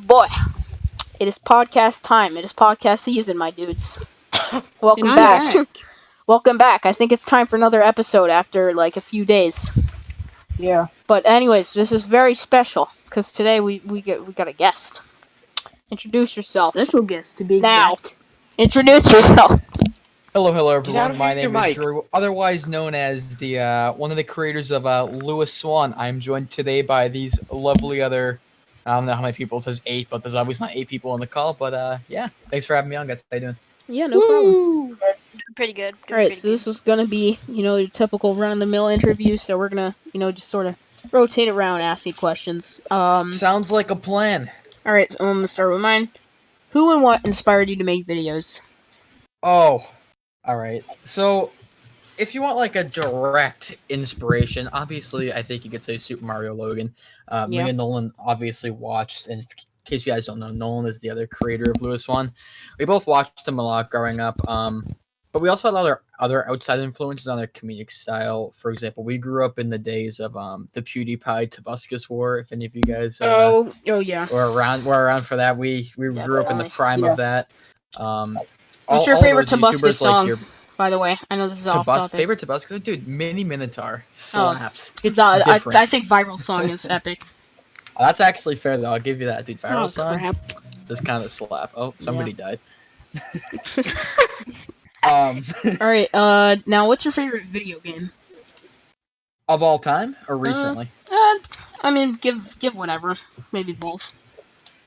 Boy, it is podcast time. It is podcast season, my dudes. Welcome And I'm back. Welcome back. I think it's time for another episode after like a few days. Yeah. But anyways, this is very special because today we got a guest. Introduce yourself. Special guest to be Now. exact. Introduce yourself. Hello, Get out everyone. of My your name is mic. Drew, otherwise known as the one of the creators of Louis Swan. I'm joined today by these lovely other. I don't know how many people. It says 8, but there's obviously not 8 people on the call. But yeah, thanks for having me on, guys. How you doing? Yeah, no problem. Woo! Pretty good. Alright, so this was gonna be, your typical run-of-the-mill interview, so we're gonna, just sort of rotate around, ask you questions. Sounds like a plan. Alright, so I'm gonna start with mine. Who and what inspired you to make videos? Oh, all right. So, if you want like a direct inspiration, obviously, I think you could say Super Mario Logan. Me Yeah. and Nolan obviously watched, and in case you guys don't know, Nolan is the other creator of Louis Swan. We both watched him a lot growing up. But we also had other outside influences on their comedic style. For example, we grew up in the days of the PewDiePie Tobuscus War. If any of you guys Oh yeah. were around for that, we grew up in the prime of that. What's your favorite Tobuscus song? Your By the way, I know this is off topic. favorite Tobuscus, dude, Mini Minotaur slaps. It's I different. think Viral Song is epic. That's actually fair though. I'll give you that, dude. Viral Oh, song crap. does kind of slap. Oh, somebody died. Alright, now what's your favorite video game? Of all time or recently? I mean, give whatever. Maybe both.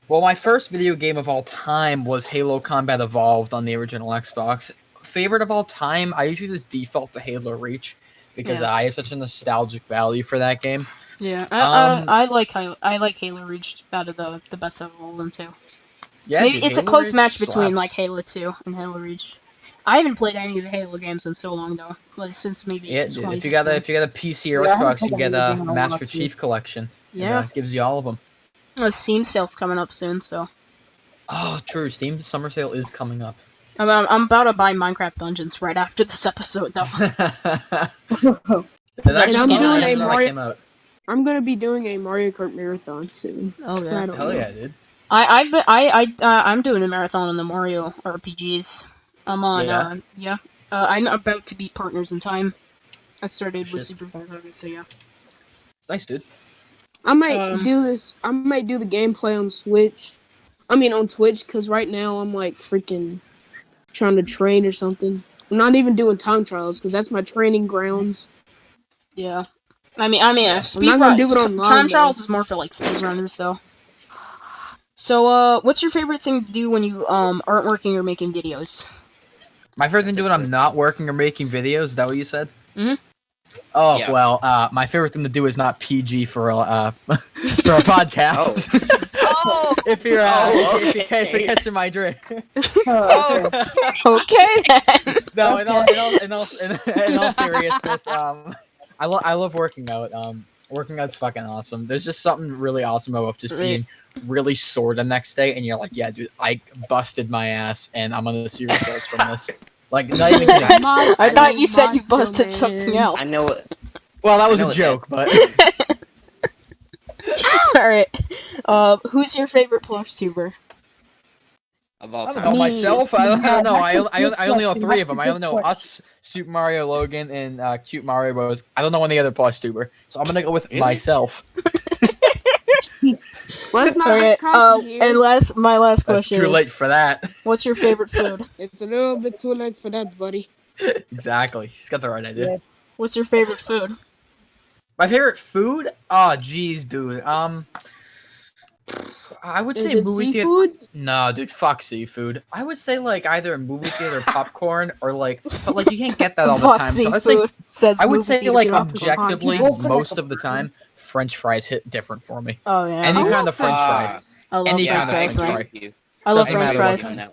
Well, my first video game of all time was Halo Combat Evolved on the original Xbox. Favorite of all time, I usually just default to Halo Reach because Yeah. I have such a nostalgic value for that game. Yeah, I like Halo Reach out of the best of all of them too. Yeah, Maybe dude, it's a Halo close Reach match between slaps. like Halo 2 and Halo Reach. I haven't played any of the Halo games in so long though, like since maybe. Yeah, dude, if you got a PC or Yeah, I haven't Xbox, you played get anything a in a while, Master actually. Chief Collection. Yeah, It gives you all of them. Steam sale's coming up soon, so Oh, true. Steam Summer Sale is coming up. I'm about to buy Minecraft Dungeons right after this episode though. That's And I'm actually doing something a that Mario- came out. I'm gonna be doing a Mario Kart marathon soon. Oh yeah. I don't Hell know. yeah, dude. I'm doing a marathon on the Mario RPGs. I'm on Yeah? I'm about to beat Partners in Time. I started with Shit. Super Mario, so yeah. Nice, dude. I might do this. I might do the gameplay on Switch. I mean on Twitch, because right now I'm like freaking trying to train or something. I'm not even doing time trials because that's my training grounds. Yeah. I mean, speed not gonna do it online, Time though. trials is more for like speedrunners, though. So, what's your favorite thing to do when you aren't working or making videos? My favorite thing to do when I'm not working or making videos, is that what you said? Mhm. Oh, Yeah. well, my favorite thing to do is not PG for a for a podcast. Oh, if you're if you're okay. catching my drift. oh, Okay. Then. No, in all seriousness, I love working out. Working out's fucking awesome. There's just something really awesome about just being really sore the next day, and you're like, yeah, dude, I busted my ass, and I'm gonna see results from this. Like, not even kidding. I thought you said you Macho busted Man. something else. I know it. Well, that was I a know joke, but All right. Who's your favorite plush tuber? Of all I don't time. know Me. myself. I don't know. I That's a good only know question. 3 of them. That's I a only good know us, Super Mario Logan, and Cute Mario Bros. I don't know any other plush tuber, so I'm gonna go with Really? myself. Let's not All right. get cocky here. And my last That's question. too late for that. What's your favorite food? It's a little bit too late for that, buddy. Exactly. He's got the right idea. Yes. What's your favorite food? My favorite food? Oh, jeez, dude. I would Is say it movie theater. seafood? No, dude, fuck seafood. I would say like either a movie theater popcorn or like, but like you can't get that all the Fuck time. So I'd say seafood, says I would movie say theater like popcorn. objectively podcast. most of the time, French fries hit different for me. Oh yeah. Any I kind of French fry. fries. love any French kind of fries, French man. fry. I love Doesn't French matter what fries. kind.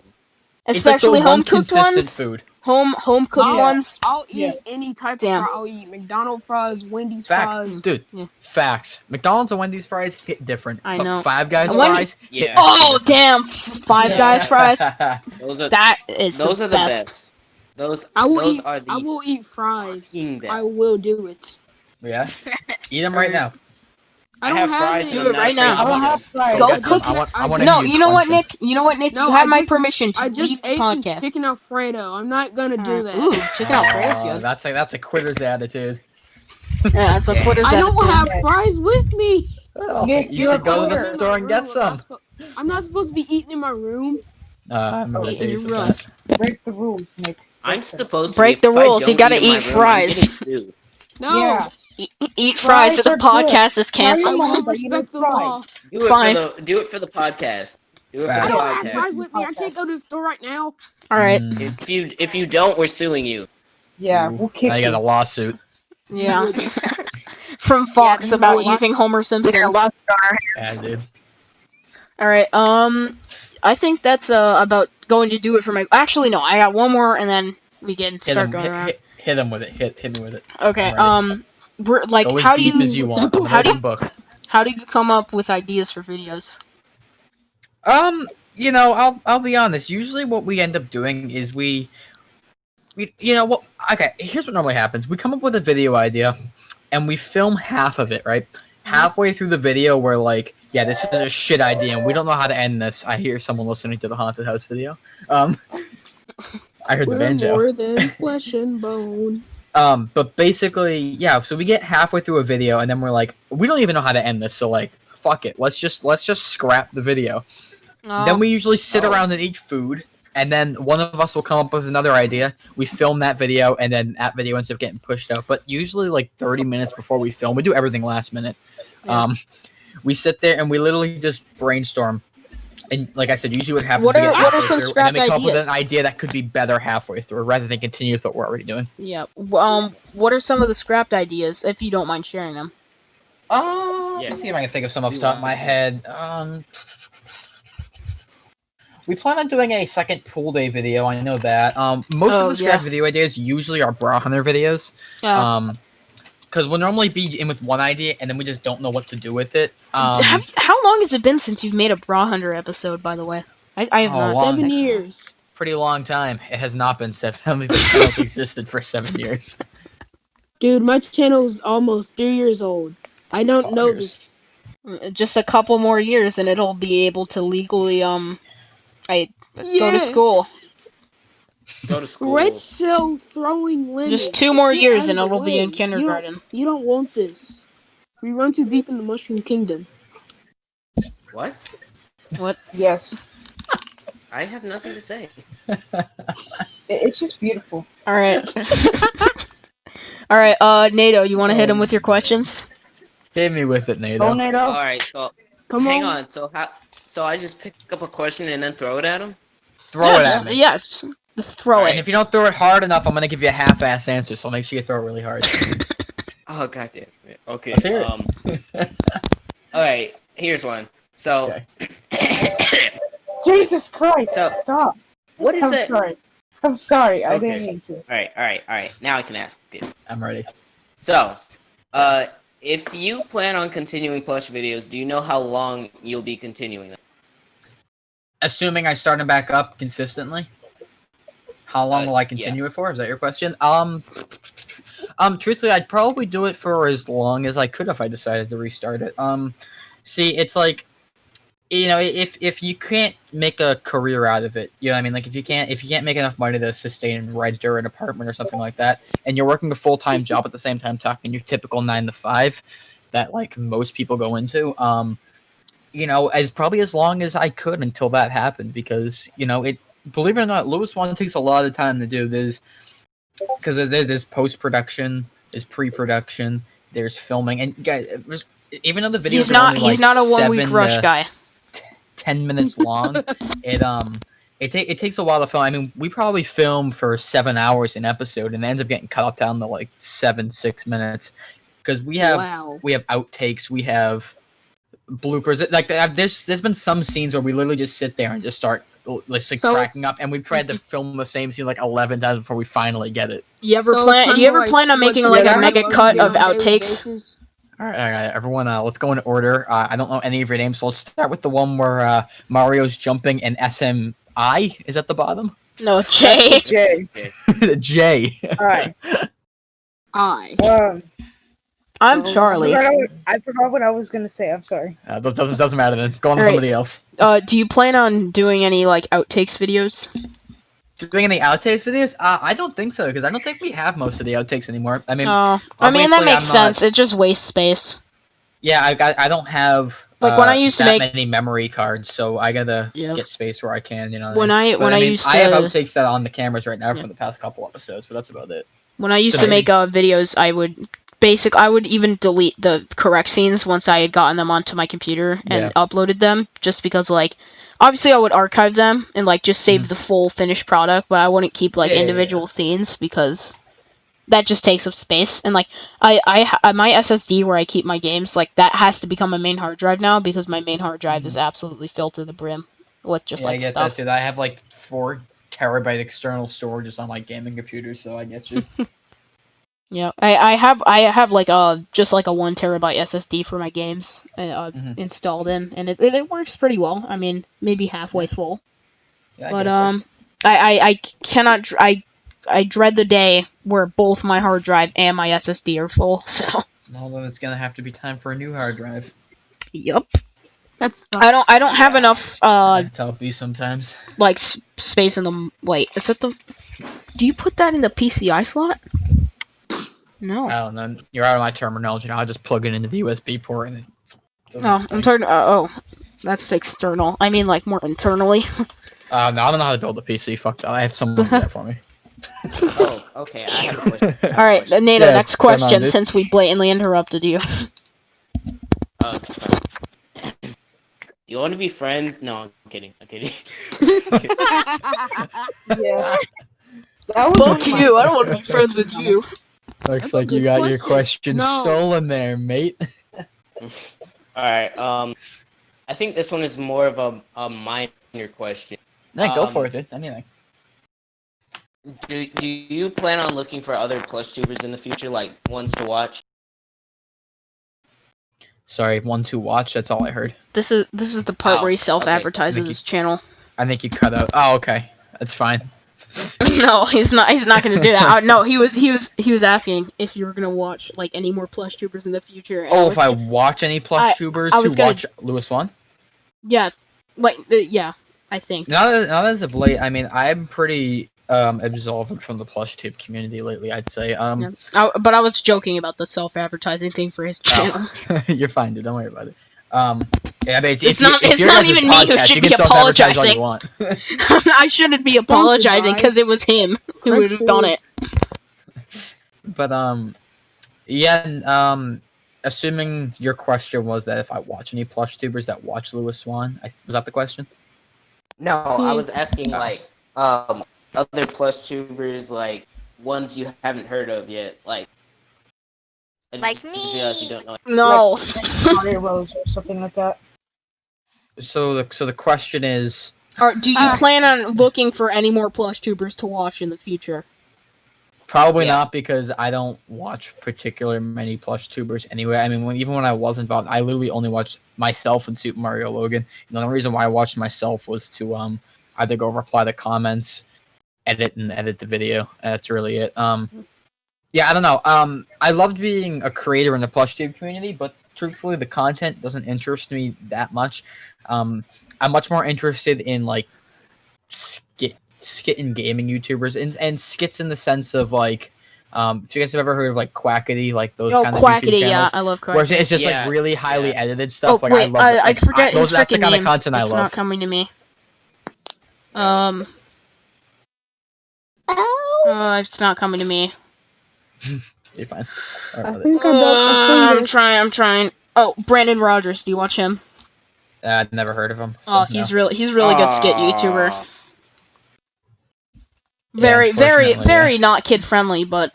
It's like Especially it's like the home one cooked consistent ones. food. Home cooked I'll- ones. I'll eat Yeah. any type Damn. of fry. I'll eat McDonald's fries, Wendy's Facts, fries. dude. Yeah. Facts. McDonald's and Wendy's fries hit different. I but know. Five Guys And Wendy- fries. hit Yeah. Oh damn! Five Guys fries. Those are That is those the are the best. best. Those I will those eat. are the I will eat fries. king best. I will do it. Yeah. Eat them right now. I I don't have have fries. any. and Do I'm it not right afraid now. to I don't eat have them. fries. Go Get some. cook. I want to No, hear you know what, crunching. Nick? You know what, Nick? No, You have I my just- permission to I leave just the ate some podcast. chicken Alfredo. I'm not gonna do that. Ooh, chicken Alfredo's good. That's a quitter's attitude. Yeah, that's a Dang. quitter's I don't attitude. have fries with me. Well, Nick, you you're should a go to the quitter. In my store and get room. some. I'm not supposed to be eating in my room. I remember the Eat in days your of room. that. Break the rules, Nick. I'm Break them. supposed to Break be, the if I rules. You don't gotta eat in my eat room, fries. I'm getting sued. No. Yeah. Eat fries, or Fries the are good. podcast is Tell your I canceled. mom will that you need respect the law. fries. Fine. Do it for the podcast. Do it for I the Facts. don't have podcast. fries with me. I can't go to the store right now. All right. If you don't, we're suing you. Yeah, Ooh, we'll now kick you got a you. lawsuit. Yeah. Would- From Fox this is about what- using Homer Simpson. Yeah, dude. All right. I think that's about going to do it for my. Actually, no. I got one more, and then we can Hit start him. going around. Hit him with it. Hit me with it. Okay. I'm ready. We're like, Go as how do deep you as you want. I'm an how do open you book. how do you come up with ideas for videos? I'll be honest. Usually, what we end up doing is we okay. Here's what normally happens. We come up with a video idea, and we film half of it. Right, halfway through the video, we're like, "Yeah, this is a shit idea, and we don't know how to end this." I hear someone listening to the haunted house video. I heard the We're banjo. more than flesh and bone. But basically, yeah. So we get halfway through a video, and then we're like, we don't even know how to end this. So like, fuck it. Let's just scrap the video. Then we usually sit around and eat food, and then one of us will come up with another idea. We film that video, and then that video ends up getting pushed out. But usually, like 30 minutes before we film, we do everything last minute. Yeah. We sit there and we literally just brainstorm. And like I said, usually what happens What is we are- get what are halfway some through, and scrapped then we come up with ideas? an idea that could be better halfway through, rather than continue with what we're already doing. Yeah. What are some of the scrapped ideas, if you don't mind sharing them? Let's see if I can think of some off the top of my head. We plan on doing a second pool day video. I know that. Most of the scrap video ideas usually are bra hunter videos. Yeah. Because we'll normally be in with one idea and then we just don't know what to do with it. How long has it been since you've made a bra hunter episode? By the way, I have not. 7 years. Pretty long time. It has not been 7. I don't think the channel's existed for 7 years. Dude, my channel is almost 3 years old. I don't know years. this. Just a couple more years, and it'll be able to legally go to school. Go to school. Red Shell throwing lemons. Just 2 more Get years, out and of the it'll be in way. kindergarten. You don't want this. We run too deep in the Mushroom Kingdom. What? What? Yes. I have nothing to say. It's just beautiful. All right. All right. Nato, you want to hit him with your questions? Hit me with it, Nato. Oh, Nato. All right, so Come hang on. on. So I just pick up a question and then throw it at him? Throw it at me. Yeah, just throw And it. if you don't throw it hard enough, I'm gonna give you a half-ass answer. So make sure you throw it really hard. Oh goddamn it. Okay. Let's hear All right. Here's one. So, Jesus Christ! So- Stop. what is I'm it? sorry. I'm sorry. I Okay. didn't mean to. All right. Now I can ask it. I'm ready. So, if you plan on continuing plush videos, do you know how long you'll be continuing them? Assuming I start them back up consistently, how long will I continue it for? Is that your question? Truthfully, I'd probably do it for as long as I could if I decided to restart it. See, it's like, if you can't make a career out of it, you know what I mean? Like if you can't make enough money to sustain rent or an apartment or something like that, and you're working a full-time job at the same time, talking your typical 9 to 5 that like most people go into, as probably as long as I could until that happened, because believe it or not, Louis Swan takes a lot of time to do. There's post-production, there's pre-production, there's filming, and guys, even though the videos He's not a 1 week rush guy. 10 minutes long, it takes a while to film. I mean, we probably film for 7 hours an episode, and it ends up getting cut down to like 6 minutes, because we have outtakes, we have bloopers. Like there's been some scenes where we literally just sit there and just start cracking up, and we've tried to film the same scene like 11 times before we finally get it. Do you ever plan on making like a mega cut of outtakes? All right, everyone. Let's go in order. I don't know any of your names, so let's start with the one where Mario's jumping and SMI is at the bottom. No, J. Jay. J. All right. I. I'm So, Charlie. I forgot what I was gonna say. I'm sorry. Doesn't matter then. Go on to Alright. somebody else. Do you plan on doing any like outtakes videos? Doing any outtakes videos? I don't think so, because I don't think we have most of the outtakes anymore. I mean, I mean that obviously, makes I'm not- sense. It just wastes space. Yeah, I don't have Like, when I used to that make- many memory cards, so I gotta Yeah. get space where I can. You know. When I mean, used I have to- outtakes that are on the cameras right now Yeah. from the past couple episodes, but that's about it. When I used So to maybe- make videos, I would even delete the correct scenes once I had gotten them onto my computer and uploaded them, just because like obviously I would archive them and like just save the full finished product, but I wouldn't keep like individual scenes because that just takes up space. And like I my SSD where I keep my games, like that has to become a main hard drive now because my main hard drive is absolutely filled to the brim with just I like get stuff. that, dude. I have like 4 terabyte external storage just on my gaming computer, so I get you. Yeah, I have like just like a 1 terabyte SSD for my games installed in, and it works pretty well. I mean, maybe halfway full. Yeah, But get you. I cannot I dread the day where both my hard drive and my SSD are full. So Well, then it's gonna have to be time for a new hard drive. yep, That's I don't have enough That's how it be sometimes. like space in the wait. Is it the? Do you put that in the PCI slot? No. I don't know. You're out of my terminology now. I just plug it into the USB port and it doesn't Oh, stay. I'm talking. That's external. I mean, like more internally. No, I don't know how to build a PC. Fuck that. I have someone do that for me. Oh, okay. I have a question. All right, Nate. Yeah, Next what's going on, question. dude? Since we blatantly interrupted you. Oh, it's fine. Do you want to be friends? No, I'm kidding. I'm kidding. Yeah. That was one Fuck of my- you! I don't want to be friends with you. Looks That's a like you good got your question. question No. stolen there, mate. All right. I think this one is more of a minor question. Yeah, go for it, dude. Anything. Do you plan on looking for other plush tubers in the future, like ones to watch? Sorry, one to watch. That's all I heard. This is the part Oh, where he okay. self-advertises Thank you. his channel. I think you cut out. Oh, okay. That's fine. No, he's not. He's not gonna do that. No, he was asking if you were gonna watch like any more plush tubers in the future. and Oh, was- if I watch any plush tubers I who was gonna- watch Louis Swan? yeah, like yeah, I think. Not as of late. I mean, I'm pretty absolved from the plush tube community lately. I'd say. Yeah. But I was joking about the self-advertising thing for his channel. Oh. You're fine, dude. Don't worry about it. Yeah, but It's not your not guys' even me who podcast. should You be can self-advertise all you apologizing. want. I shouldn't be apologizing because it was him who would have done it. But yeah. Assuming your question was that if I watch any plush tubers that watch Louis Swan, was that the question? No, I was asking like other plush tubers, like ones you haven't heard of yet, like. I Like just realized you don't know. No. Mario Rose or something like that. So the question is, Do you plan on looking for any more plush tubers to watch in the future? probably Yeah. not, because I don't watch particular many plush tubers anyway. I mean, even when I was involved, I literally only watched myself and Super Mario Logan. And the only reason why I watched myself was to either go reply to comments, edit the video. That's really it. Yeah, I don't know. I loved being a creator in the plush tube community, but truthfully, the content doesn't interest me that much. I'm much more interested in like skit and gaming YouTubers and skits in the sense of like, if you guys have ever heard of like Quackity, like those kind of YouTube Quackity, yeah, channels, I love where Quackity. it's just Yeah, like really highly yeah. edited stuff. Like wait, I love. I Like, forget his that's the freaking kind of name. content I It's love. not coming to me. It's not coming to me. You're fine. I think I broke my I'm finger. I'm trying. Oh, Brandon Rogers. Do you watch him? I've never heard of him. So, Oh, he's really good skit YouTuber. Aw. Very unfortunately, yeah. not kid friendly, but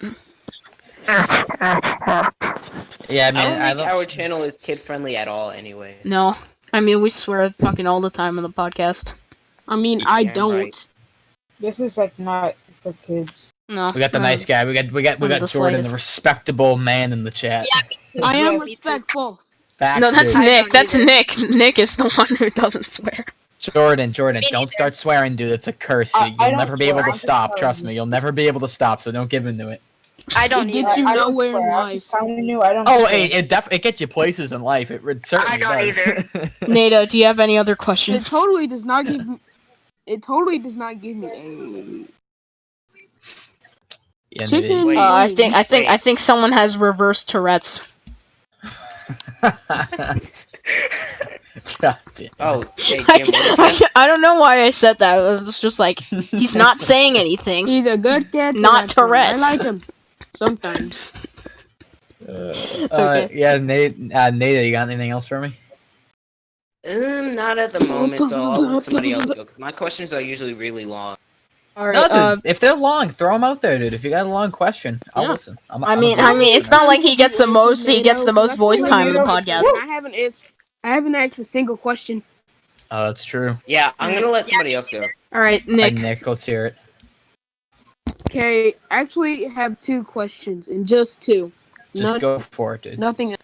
Yeah, I mean, I don't think our channel is kid friendly at all. Anyway. no. I mean, we swear fucking all the time on the podcast. I mean, I Damn don't. right. This is like not for kids. No. we got the nice guy. We got the Jordan, the slightest. respectable man in the chat. I am Yes. respectful. Facts, No, that's dude. Nick. That's Nick. Nick is the one who doesn't swear. Jordan, don't start swearing, dude. It's a curse. I You'll don't never be able swear, to I'm just stop. telling Trust you. me, you'll never be able to stop. So don't give into it. I don't It need gets it. you I don't nowhere in swear. I'm life. just telling you, I don't Oh, swear. it gets you places in life. It certainly don't does. Nato, do you have any other questions? It totally does not give me. It totally does not give me a Yeah, chicken Wait. I wing. think someone has reverse Tourette's. God damn. Oh, hey Kim, what is that? I don't know why I said that. It was just like he's not saying anything. He's a good cat. Not that one. I Tourette's. like him. Sometimes. Okay. Yeah, Nate, you got anything else for me? Not at the moment, so I'll let somebody else go because my questions are usually really long. All No, right. dude. If they're long, throw them out there, dude. If you got a long question, I'll Yeah. listen. I mean, it's not like he gets the most. He gets the most voice time in the podcast. I haven't asked a single question. Oh, that's true. Yeah, I'm gonna let somebody else go. All right, Nick. Nick, let's hear it. Okay, I actually have 2 questions, and just 2. Just go for it, dude. Nothing else.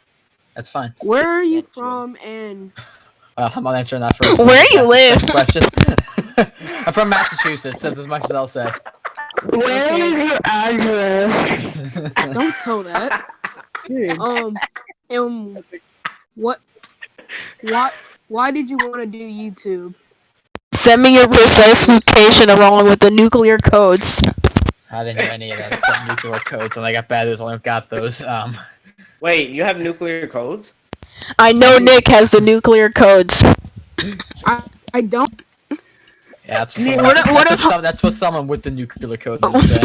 That's fine. Where are you That's from, and I'm not answering that first. Where do you live? Second question. I'm from Massachusetts. That's as much as I'll say. Where is your address? don't tell that. Dude. And why did you want to do YouTube? Send me your precise location along with the nuclear codes. I didn't do any of that except nuclear codes, and I got bad as I got those. Wait, you have nuclear codes? I know Nick has the nuclear codes. I don't. Yeah, that's what someone with the nuclear code would say.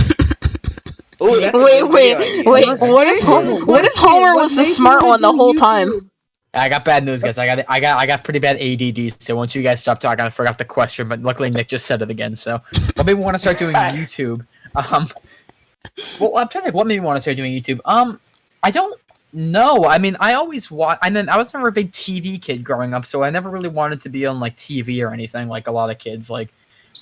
Ooh, that's a Wait. good video idea. What if Homer was the smart one the whole time? I got bad news, guys. I got pretty bad ADD. So once you guys stop talking, I forgot the question. But luckily, Nick just said it again. So what made me want to start doing YouTube? Well, I'm trying to think. What made me want to start doing YouTube? I don't know. I mean, I always watch. I was never a big TV kid growing up, so I never really wanted to be on like TV or anything like a lot of kids. Like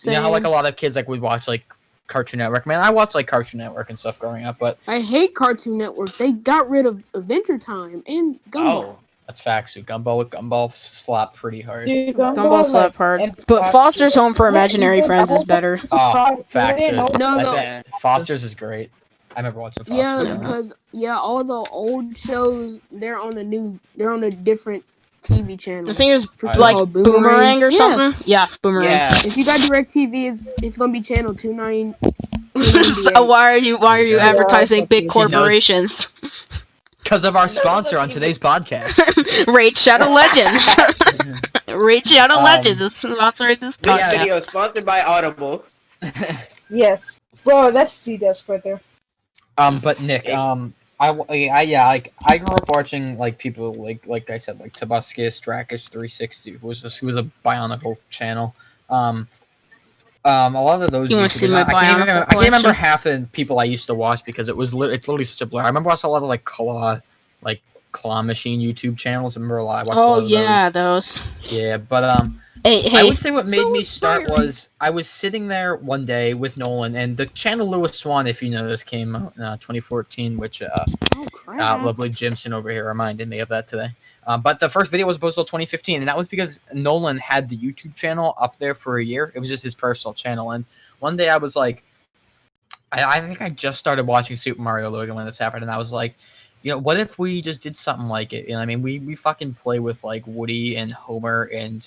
you know how like a lot of kids like would watch like Cartoon Network. Man, I watched like Cartoon Network and stuff growing up, but I hate Cartoon Network. They got rid of Adventure Time and Gumball. Oh, that's facts. Dude. Gumball slapped pretty hard. Dude, Gumball slap hard. But Foster's Home for Imaginary Friends is better. Oh, facts. Dude. No. Foster's is great. I remember watching Foster. Yeah, because all the old shows they're on a different TV channel. The thing is, Right. like called Boomerang or something. Yeah, Boomerang. yeah. If you got DirecTV, it's gonna be channel 298. So why are you advertising big He knows. corporations? Because of our sponsor on today's podcast. Raid Shadow Legends. Raid Shadow Legends is sponsoring this This podcast. video is sponsored by Audible. Yes. Bro, that's C-Desk right there. But Nick, I grew up watching like people like I said like Tobuscus, Drakish 360, who was a Bionicle channel. A lot of those. You want to see my I can't Bionicle remember collection? half the people I used to watch because it's literally such a blur. I remember watching a lot of claw machine YouTube channels. I remember a lot. I watched a lot of yeah, those. those. Yeah, but Hey. I would say what made So me start inspiring. was I was sitting there one day with Nolan, and the channel Louis Swan, if you know this, came out in 2014, which Oh crap! lovely Jimson over here reminded me of that today. But the first video was posted in 2015, and that was because Nolan had the YouTube channel up there for a year. It was just his personal channel, and one day I was like, I think I just started watching Super Mario Logan when this happened, and I was like, you know, what if we just did something like it? You know, I mean, we fucking play with like Woody and Homer and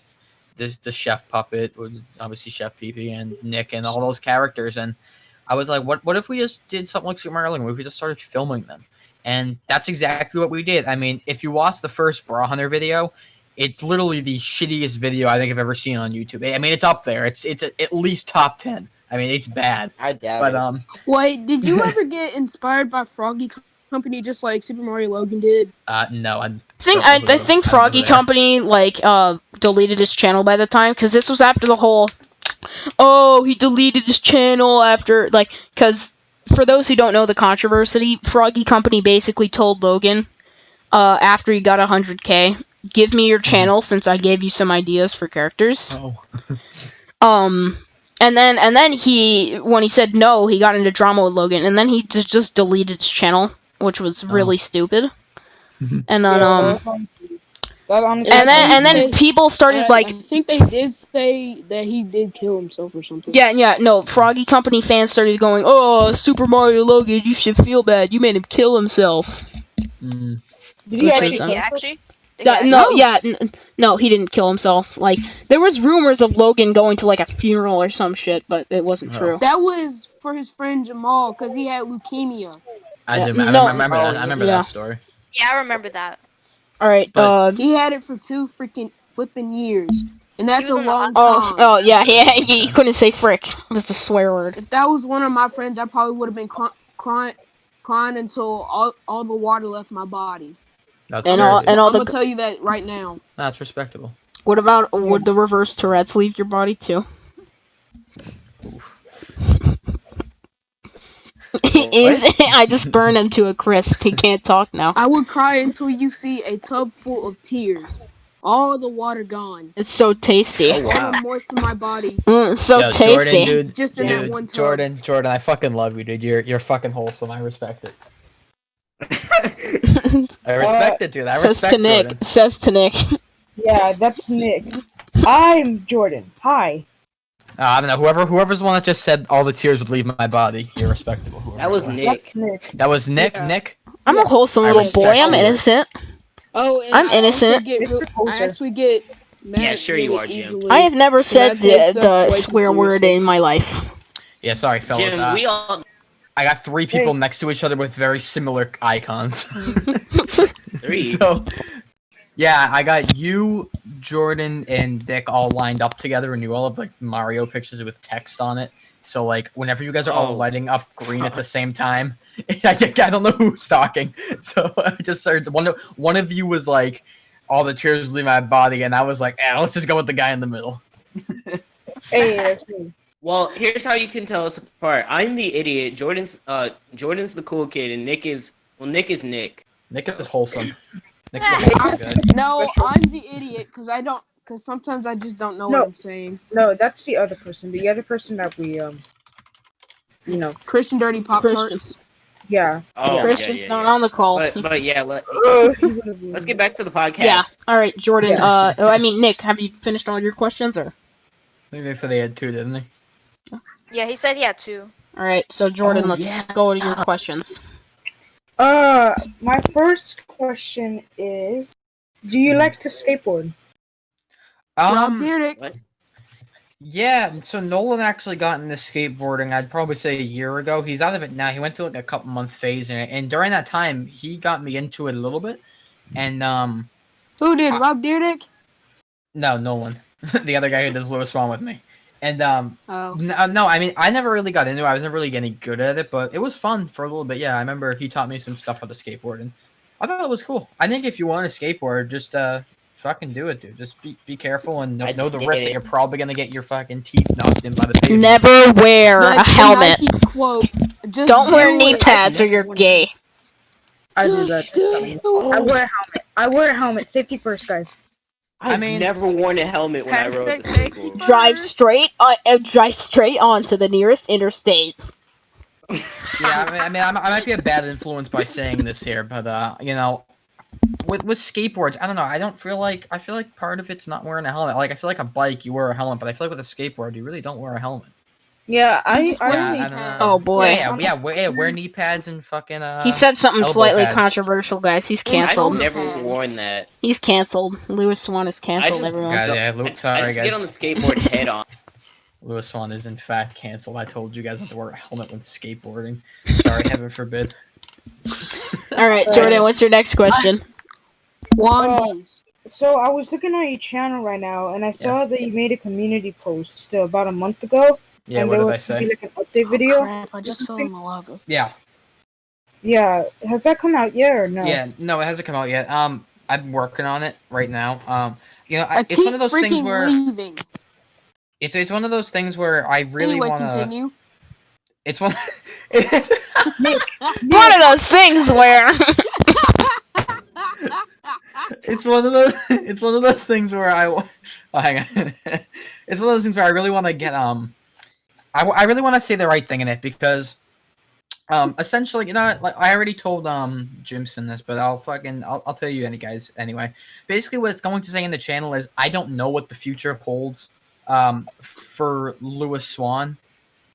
the chef puppet, obviously Chef Pee and Nick and all those characters, and I was like, what if we just did something like Super Mario Logan? What if we just started filming them? And that's exactly what we did. I mean, if you watch the first Bra Hunter video, it's literally the shittiest video I think I've ever seen on YouTube. I mean, it's up there. It's at least top 10. I mean, it's bad. I doubt But it. Wait, did you ever get inspired by Froggy Company just like Super Mario Logan did? no, I think Froggy Company deleted his channel by the time, because this was after the whole he deleted his channel after, like, because for those who don't know the controversy, Froggy Company basically told Logan after he got 100K, give me your channel since I gave you some ideas for characters. And then he, when he said no, he got into drama with Logan, and then he just deleted his channel, which was really stupid. And then That honestly. And then people started like. I think they did say that he did kill himself or something. Yeah, no. Froggy Company fans started going, "Oh, Super Mario Logan, you should feel bad. You made him kill himself." Did he actually Did kill he himself? actually? No, he didn't kill himself. Like, there was rumors of Logan going to like a funeral or some shit, but it wasn't true. That was for his friend Jamal because he had leukemia. I Yeah, remember that. I remember that story. Yeah, I remember that. All right. But- He had it for 2 freaking flipping years, and that's a was in the long hospital. time. Yeah. He couldn't say frick. That's a swear word. If that was one of my friends, I probably would have been crying until all the water left my body. That's And fair. all I'm the. gonna tell you that right now. That's respectable. What about would the reverse Tourette's leave your body too? I just burned him to a crisp. He can't talk now. I would cry until you see a tub full of tears. All the water gone. It's so tasty. Oh wow. All the moisture in my body. It's so Yo, tasty. Jordan, Just in that one tub. Jordan, I fucking love you, dude. You're fucking wholesome. I respect it. I respect it, dude. I respect Jordan. Says to Nick. Yeah, that's Nick. I'm Jordan. Hi. I don't know. Whoever's the one that just said all the tears would leave my body. You're respectable. That was Nick. That's Nick. That was Nick. Yeah. Nick. I'm a wholesome little boy. respect I'm you. innocent. Oh, and I'm I innocent. I actually get mad Yeah, sure you really are, Jim. easily. I have never said I take stuff the way too swear word seriously. in my life. Yeah, sorry, fellas. Jim, we all I got 3 people next to each other with very similar icons. three. So, yeah, I got you, Jordan, and Dick all lined up together, and you all have like Mario pictures with text on it. So, like, whenever you guys are all lighting up green at the same time, I don't know who's talking. So I just started. One of you was like, "All the tears leave my body," and I was like, let's just go with the guy in the middle. Hey, that's me. Well, here's how you can tell us apart. I'm the idiot. Jordan's the cool kid, and Nick is Nick. Nick is wholesome. Nick's the wholesome guy. No, I'm the idiot because sometimes I just don't know what I'm saying. No, that's the other person. The other person that we Christian Dirty Pop Tarts. Yeah. Oh, Christian's not on the call. But yeah, let's get back to the podcast. Yeah. All right, Jordan. Nick, have you finished all your questions or? I think they said they had 2, didn't they? Yeah, he said he had 2. All right, so Jordan, let's go to your questions. My first question is, do you like to skateboard? Rob Dyrdek. Yeah, so Nolan actually got into skateboarding, I'd probably say a year ago. He's out of it now. He went through like a couple month phase in it, and during that time, he got me into it a little bit. And Who did? Rob Dyrdek? no, Nolan, the other guy who does Louis Swan with me. And no, I mean, I never really got into it. I was never really getting good at it, but it was fun for a little bit. Yeah, I remember he taught me some stuff how to skateboard, and I thought it was cool. I think if you want to skateboard, just fucking do it, dude. Just be careful and know the risk that you're probably gonna get your fucking teeth knocked in by the pavement. Never wear a helmet. Nike quote, Don't wear knee pads or you're gay. I do that. I wear a helmet. Safety first, guys. I've never worn a helmet when I rode the skateboard. Drive straight onto the nearest interstate. Yeah, I might be a bad influence by saying this here, but with skateboards, I don't know. I feel like part of it's not wearing a helmet. Like I feel like a bike, you wear a helmet, but I feel like with a skateboard, you really don't wear a helmet. Yeah, I don't know. Oh boy. Wear knee pads and fucking. He said something slightly pads. controversial, guys. He's canceled. I've never worn that. He's canceled. Louis Swan is canceled. Everyone. Sorry, I just guys. get on the skateboard head on. Louis Swan is in fact canceled. I told you guys not to wear a helmet when skateboarding. Sorry, heaven forbid. All right, Jordan. What's your next question? Wandies. So I was looking at your channel right now, and I saw that you made a community post about a month ago. Yeah, and what there did I was say? like an update video. Crap, I just fell in the lava. Yeah. Yeah, has that come out yet or no? Yeah, no, it hasn't come out yet. I'm working on it right now. It's one of those things where leaving. it's one of those things where I really want to. Continue. It's one. One of those things where. It's one of those. It's one of those things where hang on. It's one of those things where I really want to get I really want to say the right thing in it because Essentially, like I already told Jimson this, but I'll tell you guys anyway. Basically, what it's going to say in the channel is I don't know what the future holds for Louis Swan.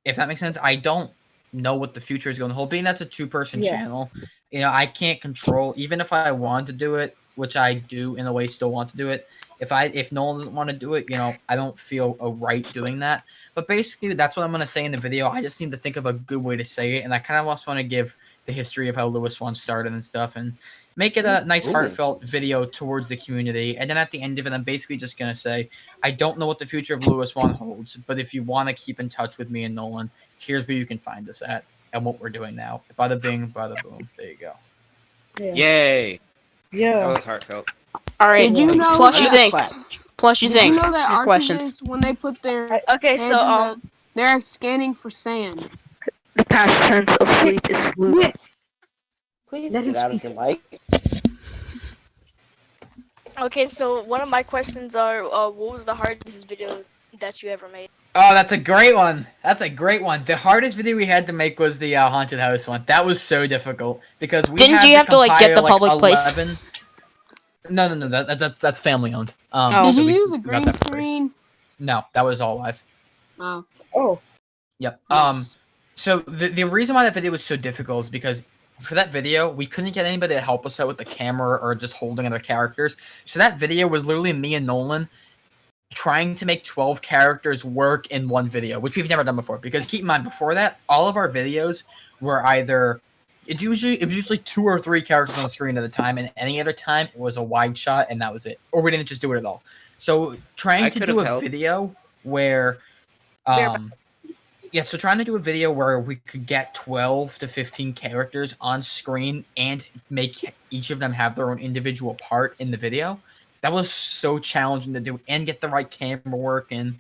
If that makes sense, I don't know what the future is going to hold. Being that's a 2-person channel, I can't control. Even if I want to do it, which I do in a way, still want to do it. If no one doesn't want to do it, I don't feel a right doing that. But basically, that's what I'm going to say in the video. I just need to think of a good way to say it, and I kind of also want to give the history of how Louis Swan started and stuff, and make it a nice, heartfelt video towards the community. And then at the end of it, I'm basically just going to say, I don't know what the future of Louis Swan holds, but if you want to keep in touch with me and Nolan, here's where you can find us at and what we're doing now. Bada bing, bada boom. There you go. Yeah. Yay! Yeah. That was heartfelt. All right. Did you know Plushy that? Zinc. Plushy Did you Zinc. know that Your questions. archivists, when they put their Okay, hands so in they're scanning for sand. The past tense of sleep is sleep. Please get out of your mic. okay, so one of my questions are, what was the hardest video that you ever made? Oh, that's a great one. The hardest video we had to make was the haunted house one. That was so difficult because we Didn't had you have to like get the compile, public place? 11... No. That's family owned. Did so you we use a got green that for free. screen? No, that was all live. Oh. Oh. Yep. Nice. So the reason why that video was so difficult is because for that video we couldn't get anybody to help us out with the camera or just holding other characters. So that video was literally me and Nolan trying to make 12 characters work in one video, which we've never done before. Because keep in mind, before that, all of our videos were either it was usually 2 or 3 characters on the screen at a time, and any other time it was a wide shot and that was it, or we didn't just do it at all. So trying to do a video where so trying to do a video where we could get 12 to 15 characters on screen and make each of them have their own individual part in the video, that was so challenging to do and get the right camera work, and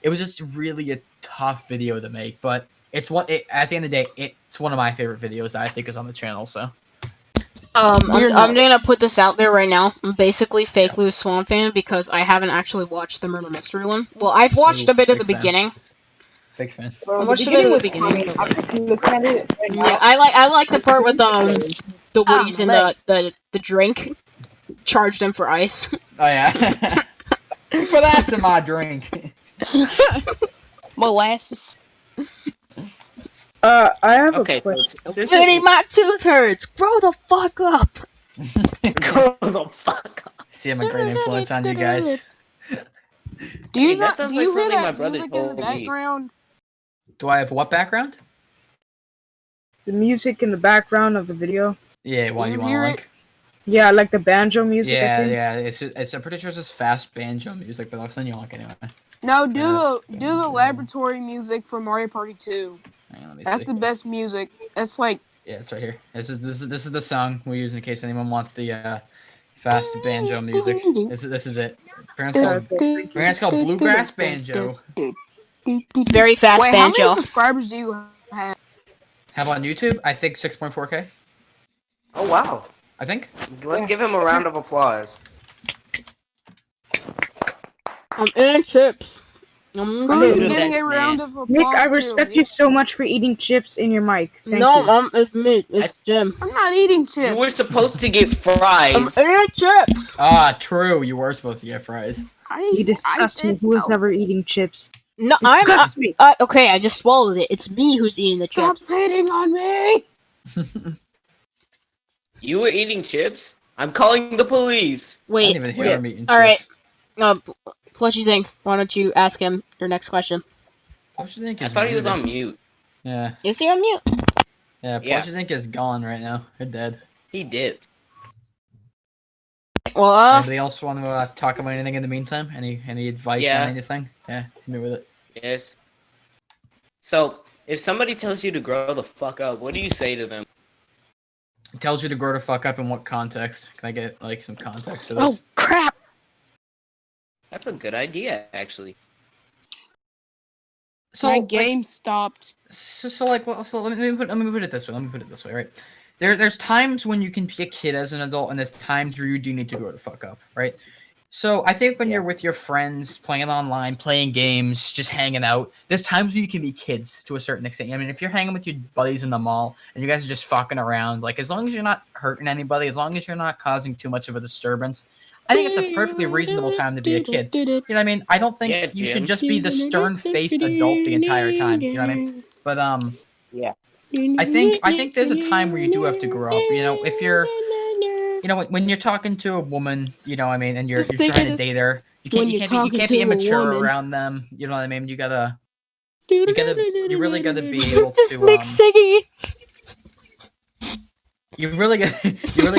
it was just really a tough video to make. But at the end of the day, it's one of my favorite videos that I think is on the channel. So I'm gonna put this out there right now. I'm basically fake Louis Swan fan because I haven't actually watched the murder mystery one. Well, I've watched a bit of the beginning. Fake fan. I watched a bit of the beginning. I'm just looking at it right now. Yeah, I like the part with the Woodies and the drink charged them for ice. Oh yeah. Put ice in my drink. Molasses. I have a question. Woody, my tooth hurts. Grow the fuck up. Grow the fuck up. See, I'm a great influence on you guys. Do you that not? sounds Do like you hear something my that brother music in the told me. background? Do I have what background? The music in the background of the video. Yeah, why Do you you want hear to it? link? Yeah, like the banjo music. I think. It's I'm pretty sure it's just fast banjo music, but I'll send you a link anyway. No, do Fast the banjo. laboratory music from Mario Party 2. Hang on, let me That's see. the best music. That's like Yeah, it's right here. This is the song we use in case anyone wants the fast banjo music. This is it. Parents called bluegrass banjo. Very fast Wait, how banjo. many subscribers do you have? How about on YouTube? I think 6.4K. Oh wow! I think. Let's give him a round of applause. I'm eating chips. Who's the giving best, a round man. of applause? Nick, I to? respect you so much for eating chips in your mic. Thank No, you. it's me. It's Jim. I'm not eating You chips. were supposed to get I'm fries. eating chips. Ah, true. You were supposed to get fries. You disgust me. Who is ever eating chips? No, Disgust me. Okay, I just swallowed it. It's me who's eating the Stop chips. hitting on me! You were eating chips? I'm calling the police. I Wait. didn't even hear him eating All right. chips. Plushy Zing, why don't you ask him your next question? Plushy Zinc I is thought he was muted. on mute. Yeah. Is he on mute? Yeah, Yeah. Plushy Zinc is gone right now. They're dead. He dipped. Well, Anybody else want to talk about anything in the meantime? Any advice Yeah. on anything? Yeah, hit me with it. Yes. So, if somebody tells you to grow the fuck up, what do you say to them? It tells you to grow the fuck up in what context? Can I get like some context to Oh this? crap! That's a good idea, actually. My like, game stopped. So let me put it this way. Right? There's times when you can be a kid as an adult, and there's times where you do need to grow the fuck up. Right? So I think when you're with your friends, playing online, playing games, just hanging out, there's times where you can be kids to a certain extent. I mean, if you're hanging with your buddies in the mall and you guys are just fucking around, like as long as you're not hurting anybody, as long as you're not causing too much of a disturbance, I think it's a perfectly reasonable time to be a kid. You know what I mean? I don't think you should just be the stern-faced adult the entire time. You know what I mean? But yeah. I think there's a time where you do have to grow up. You know, if you're when you're talking to a woman, you know what I mean, and you're trying to date her, you can't be immature around them. You know what I mean? You really gotta be able to you really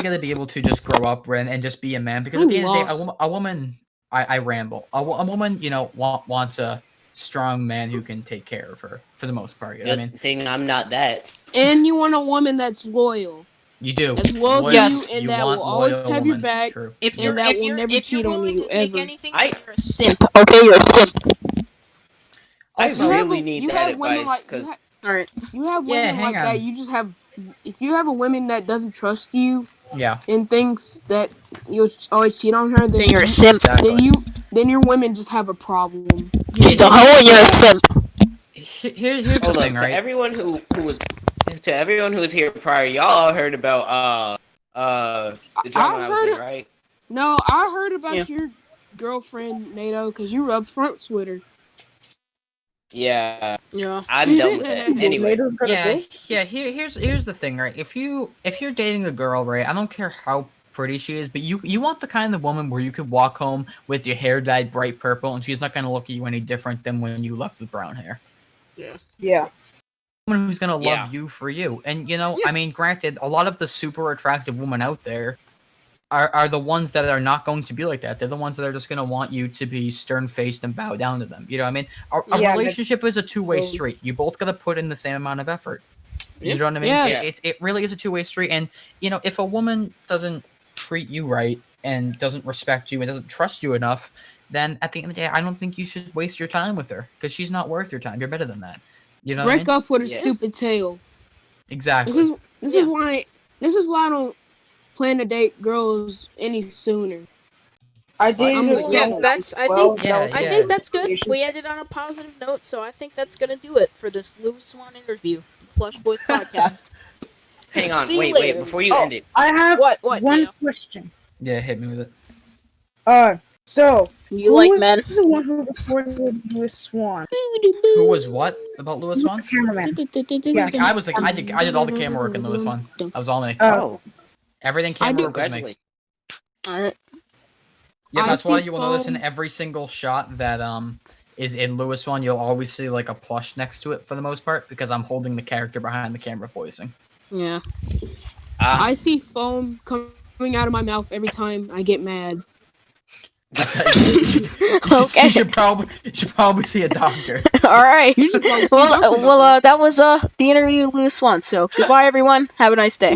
gotta be able to just grow up and just be a man, because at the end of the day, a woman, I ramble. A woman, wants a strong man who can take care of her for the most part. You know what I mean? Thing I'm not that. And you want a woman that's loyal. You do. As loyal to you, and that will always have your back. True. If and that will never cheat on you ever. Anything, you're a simp. Okay, you're a simp. I really need that advice because alright, you have women like that. You just have. If you have a woman that doesn't trust you, and thinks that you'll always cheat on her, then you're a simp. Then your women just have a problem. She's a hoe and you're a simp. Here's the thing, right? To everyone who was here prior, y'all all heard about the drama I was in, right? No, I heard about your girlfriend NATO because you were up front with her. Yeah. I'm done with that. Anyway. Here's the thing, right? If you're dating a girl, right? I don't care how pretty she is, but you want the kind of woman where you could walk home with your hair dyed bright purple and she's not gonna look at you any different than when you left with brown hair. Yeah. Someone who's gonna love you for you. And I mean, granted, a lot of the super attractive women out there are the ones that are not going to be like that. They're the ones that are just going to want you to be stern-faced and bow down to them. You know what I mean? A relationship is a two-way street. You both got to put in the same amount of effort. You know what I mean? Yeah. It really is a two-way street. And, if a woman doesn't treat you right and doesn't respect you and doesn't trust you enough, then at the end of the day, I don't think you should waste your time with her because she's not worth your time. You're better than that. You know Break what I mean? up with her stupid tail. Exactly. This is why I don't plan to date girls any sooner. I think that's good. We ended on a positive note, so I think that's gonna do it for this Louis Swan interview, Plush Boys Podcast. Hang on, wait, before you end it. I have one question. Yeah, hit me with it. So you like men? Who's the one who recorded Louis Swan? Who was what about Louis Swan? The cameraman. I did all the camera work in Louis Swan. That was all me. Everything camera work was me. Alright. Yeah, that's why you will notice in every single shot that is in Louis Swan, you'll always see like a plush next to it for the most part, because I'm holding the character behind the camera voicing. Yeah. I see foam coming out of my mouth every time I get mad. You should probably see a doctor. Alright. Well, that was the interview with Louis Swan, so goodbye everyone. Have a nice day.